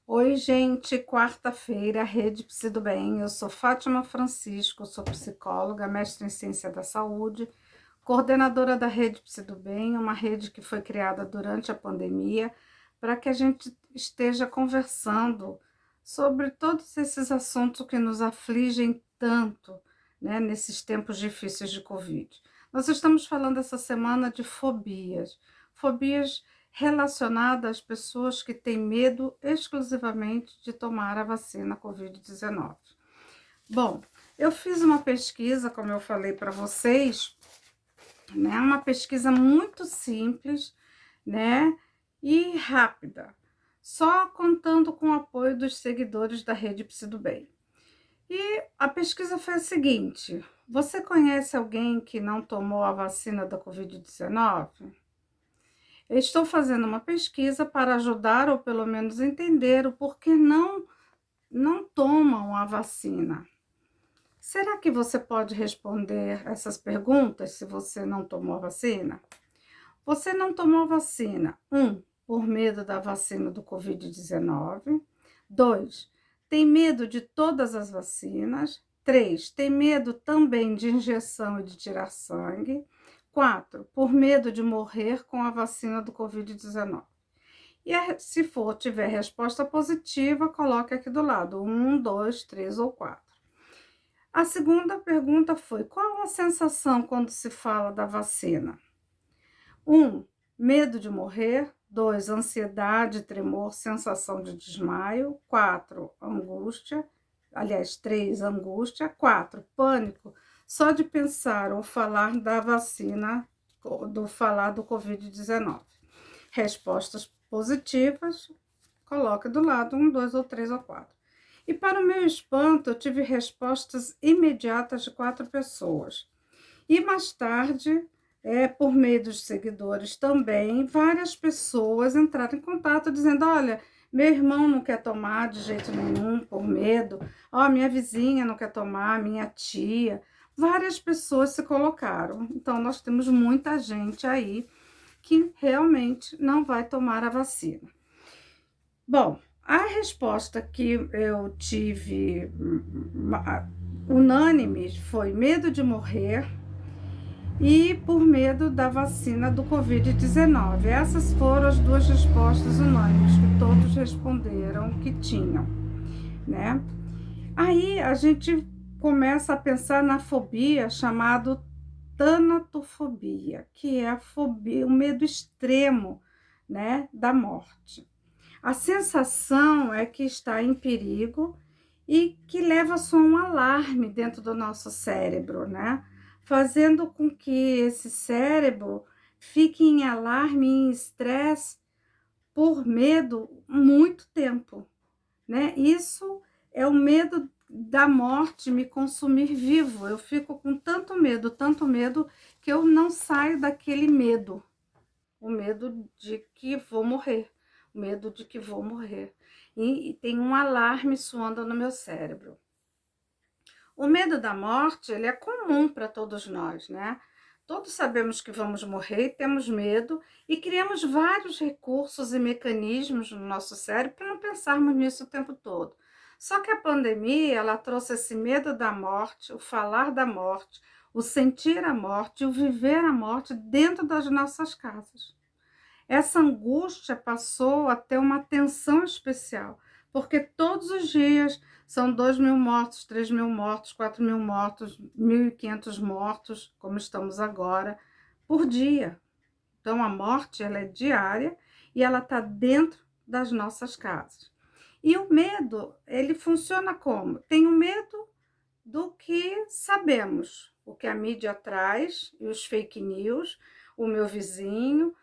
Oi, gente, quarta-feira, Rede Psi do Bem. Eu sou Fátima Francisco, sou psicóloga, mestre em ciência da saúde, coordenadora da Rede Psi do Bem, uma rede que foi criada durante a pandemia para que a gente esteja conversando sobre todos esses assuntos que nos afligem tanto, né, nesses tempos difíceis de Covid. Nós estamos falando essa semana de fobias relacionada às pessoas que têm medo exclusivamente de tomar a vacina Covid-19. Bom, eu fiz uma pesquisa, como eu falei para vocês, né, uma pesquisa muito simples, né, e rápida, só contando com o apoio dos seguidores da Rede Psi do Bem. E a pesquisa foi a seguinte: você conhece alguém que não tomou a vacina da Covid-19? Eu estou fazendo uma pesquisa para ajudar ou pelo menos entender o porquê não tomam a vacina. Será que você pode responder essas perguntas se você não tomou a vacina? Você não tomou a vacina, por medo da vacina do Covid-19. 2, tem medo de todas as vacinas. 3, tem medo também de injeção e de tirar sangue. 4, por medo de morrer com a vacina do Covid-19. E se tiver resposta positiva, coloque aqui do lado, 1, 2, 3 ou 4. A segunda pergunta foi: qual a sensação quando se fala da vacina? 1, medo de morrer. 2, ansiedade, tremor, sensação de desmaio. 4, angústia. Aliás, 3, angústia. 4, pânico, só de pensar ou falar da vacina, falar do Covid-19. Respostas positivas, coloca do lado 1, 2 ou 3 ou 4. E para o meu espanto, eu tive respostas imediatas de 4 pessoas. E mais tarde, por meio dos seguidores também, várias pessoas entraram em contato dizendo: olha, meu irmão não quer tomar de jeito nenhum, por medo. Ó, minha vizinha não quer tomar, minha tia. Várias pessoas se colocaram. Então, nós temos muita gente aí que realmente não vai tomar a vacina. Bom, a resposta que eu tive unânime foi medo de morrer e por medo da vacina do Covid-19. Essas foram as duas respostas unânimes que todos responderam que tinham, né? Aí a gente começa a pensar na fobia chamada tanatofobia, que é a fobia, o medo extremo, né, da morte. A sensação é que está em perigo e que leva só um alarme dentro do nosso cérebro, né? Fazendo com que esse cérebro fique em alarme, em estresse, por medo muito tempo, né? Isso é o medo da morte me consumir vivo. Eu fico com tanto medo, que eu não saio daquele medo. O medo de que vou morrer, o medo de que vou morrer. E tem um alarme soando no meu cérebro. O medo da morte, ele é comum para todos nós, né? Todos sabemos que vamos morrer e temos medo e criamos vários recursos e mecanismos no nosso cérebro para não pensarmos nisso o tempo todo. Só que a pandemia, ela trouxe esse medo da morte, o falar da morte, o sentir a morte, o viver a morte dentro das nossas casas. Essa angústia passou a ter uma atenção especial, porque todos os dias são 2.000 mortos, 3.000 mortos, 4.000 mortos, 1.500 mortos, como estamos agora, por dia. Então, a morte, ela é diária e ela está dentro das nossas casas. E o medo, ele funciona como? Tenho medo do que sabemos, o que a mídia traz e os fake news, o meu vizinho,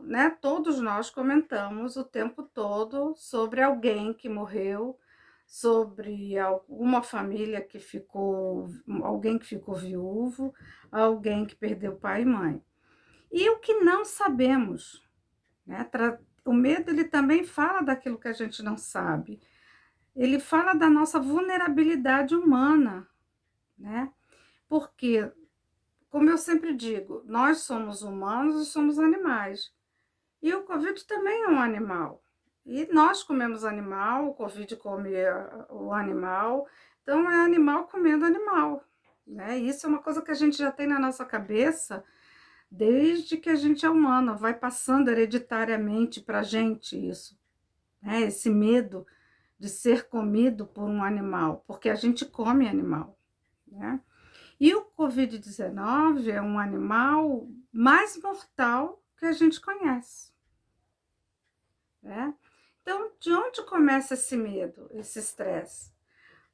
né, todos nós comentamos o tempo todo sobre alguém que morreu, sobre alguma família que ficou, alguém que ficou viúvo, alguém que perdeu pai e mãe. E o que não sabemos, né? O medo, ele também fala daquilo que a gente não sabe. Ele fala da nossa vulnerabilidade humana, né? Porque, como eu sempre digo, nós somos humanos e somos animais. E o Covid também é um animal. E nós comemos animal, o Covid come o animal, então é animal comendo animal, né? Isso é uma coisa que a gente já tem na nossa cabeça desde que a gente é humano, vai passando hereditariamente para a gente isso, né? Esse medo de ser comido por um animal, porque a gente come animal, né? E o Covid-19 é um animal mais mortal que a gente conhece, né? Então, de onde começa esse medo, esse estresse?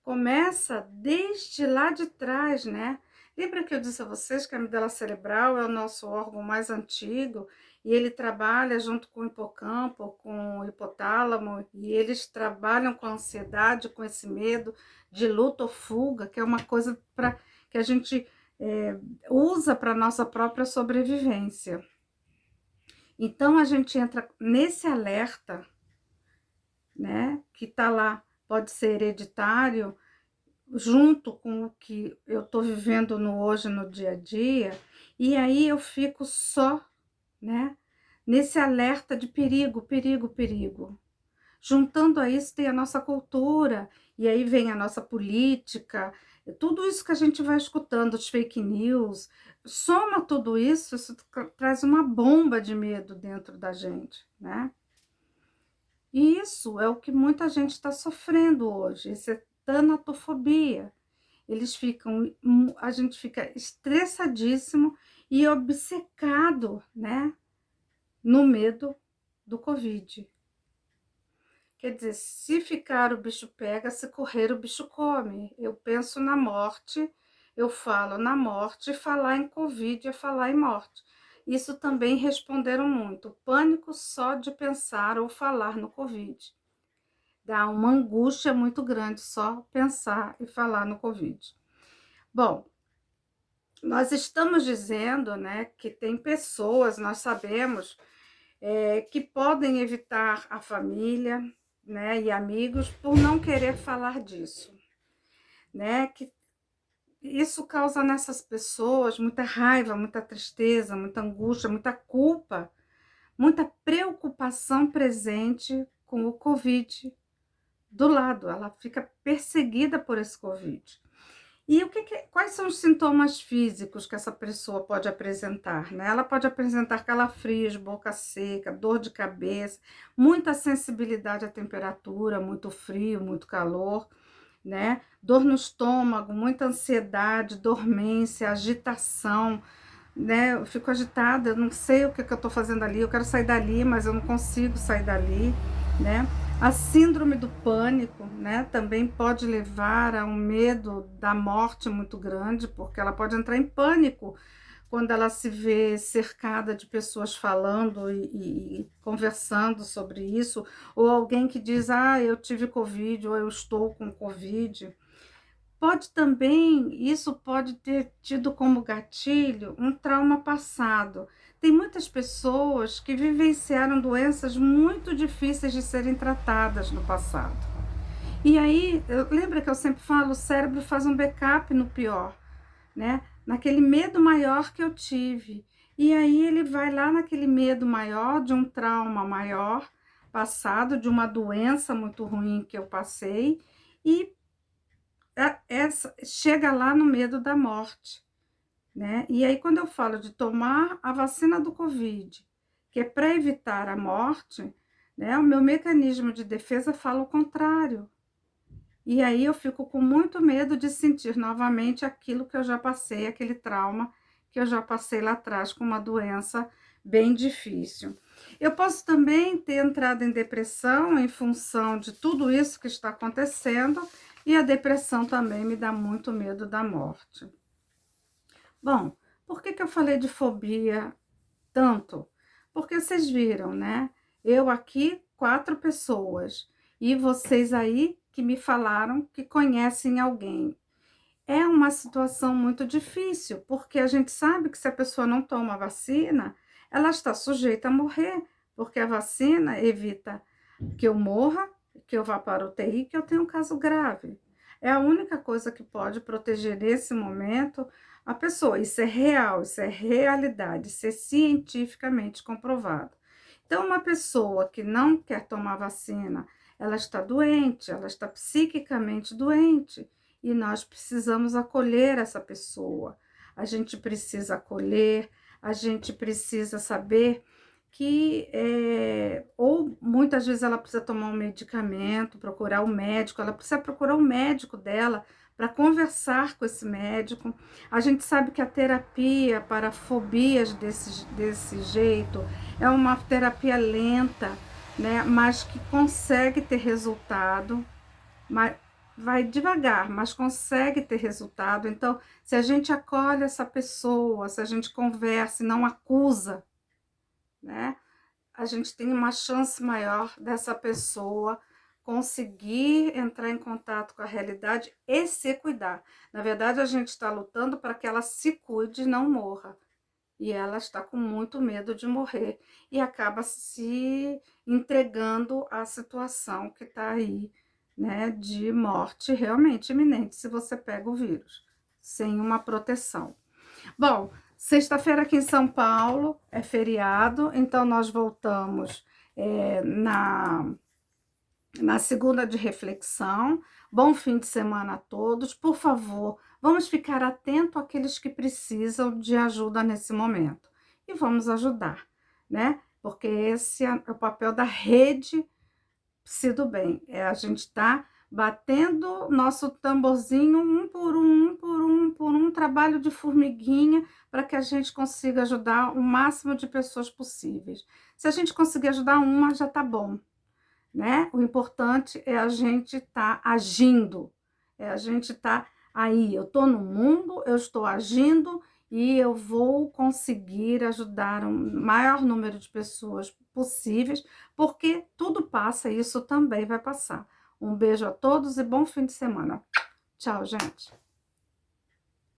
Começa desde lá de trás, né? Lembra que eu disse a vocês que a amígdala cerebral é o nosso órgão mais antigo e ele trabalha junto com o hipocampo, com o hipotálamo, e eles trabalham com a ansiedade, com esse medo de luta ou fuga, que é uma coisa que a gente usa para a nossa própria sobrevivência. Então a gente entra nesse alerta, né? Que está lá, pode ser hereditário, junto com o que eu estou vivendo no hoje, no dia a dia, e aí eu fico só, né, nesse alerta de perigo, perigo, perigo. Juntando a isso tem a nossa cultura, e aí vem a nossa política, tudo isso que a gente vai escutando, os fake news, soma tudo isso, isso traz uma bomba de medo dentro da gente, né? E isso é o que muita gente está sofrendo hoje, essa tanatofobia. Eles ficam, a gente fica estressadíssimo e obcecado, né, no medo do Covid. Quer dizer, se ficar o bicho pega, se correr o bicho come. Eu penso na morte, eu falo na morte, falar em Covid é falar em morte. Isso também responderam muito. Pânico só de pensar ou falar no Covid. Dá uma angústia muito grande só pensar e falar no Covid. Bom, nós estamos dizendo, né, que tem pessoas, nós sabemos, que podem evitar a família, né, e amigos por não querer falar disso, né, que isso causa nessas pessoas muita raiva, muita tristeza, muita angústia, muita culpa, muita preocupação presente com o Covid do lado, ela fica perseguida por esse Covid. E quais são os sintomas físicos que essa pessoa pode apresentar, né? Ela pode apresentar calafrios, boca seca, dor de cabeça, muita sensibilidade à temperatura, muito frio, muito calor, né? Dor no estômago, muita ansiedade, dormência, agitação, né? Eu fico agitada, eu não sei o que eu estou fazendo ali, eu quero sair dali, mas eu não consigo sair dali, né? A síndrome do pânico, né, também pode levar a um medo da morte muito grande, porque ela pode entrar em pânico quando ela se vê cercada de pessoas falando e conversando sobre isso, ou alguém que diz, ah, eu tive Covid, ou eu estou com Covid. Pode também, isso pode ter tido como gatilho um trauma passado. Tem muitas pessoas que vivenciaram doenças muito difíceis de serem tratadas no passado. E aí, lembra que eu sempre falo, o cérebro faz um backup no pior, né? Naquele medo maior que eu tive. E aí ele vai lá naquele medo maior, de um trauma maior passado, de uma doença muito ruim que eu passei, e chega lá no medo da morte, né? E aí, quando eu falo de tomar a vacina do Covid, que é para evitar a morte, né? O meu mecanismo de defesa fala o contrário. E aí eu fico com muito medo de sentir novamente aquilo que eu já passei, aquele trauma que eu já passei lá atrás com uma doença bem difícil. Eu posso também ter entrado em depressão em função de tudo isso que está acontecendo, e a depressão também me dá muito medo da morte. Bom, por que eu falei de fobia tanto? Porque vocês viram, né? Eu aqui, 4 pessoas, e vocês aí que me falaram que conhecem alguém. É uma situação muito difícil, porque a gente sabe que se a pessoa não toma a vacina, ela está sujeita a morrer, porque a vacina evita que eu morra, que eu vá para o UTI, que eu tenha um caso grave. É a única coisa que pode proteger nesse momento a pessoa. Isso é real, isso é realidade, isso é cientificamente comprovado. Então, uma pessoa que não quer tomar vacina, ela está doente, ela está psiquicamente doente, e nós precisamos acolher essa pessoa. A gente precisa acolher, a gente precisa saber que, ou muitas vezes ela precisa tomar um medicamento, procurar o médico, ela precisa procurar o médico dela para conversar com esse médico. A gente sabe que a terapia para fobias desse jeito é uma terapia lenta, né? Mas que consegue ter resultado, mas vai devagar, mas consegue ter resultado. Então, se a gente acolhe essa pessoa, se a gente conversa e não acusa, né? A gente tem uma chance maior dessa pessoa conseguir entrar em contato com a realidade e se cuidar. Na verdade, a gente está lutando para que ela se cuide e não morra. E ela está com muito medo de morrer e acaba se entregando à situação que está aí, né, de morte realmente iminente se você pega o vírus, sem uma proteção. Bom, sexta-feira aqui em São Paulo é feriado, então nós voltamos na segunda de reflexão. Bom fim de semana a todos. Por favor, vamos ficar atento àqueles que precisam de ajuda nesse momento. E vamos ajudar, né? Porque esse é o papel da rede Se do Bem. É a gente tá batendo nosso tamborzinho um por um, trabalho de formiguinha para que a gente consiga ajudar o máximo de pessoas possíveis. Se a gente conseguir ajudar uma, já tá bom, né? O importante é a gente estar agindo, é a gente estar aí. Eu estou no mundo, eu estou agindo e eu vou conseguir ajudar um maior número de pessoas possíveis, porque tudo passa e isso também vai passar. Um beijo a todos e bom fim de semana. Tchau, gente.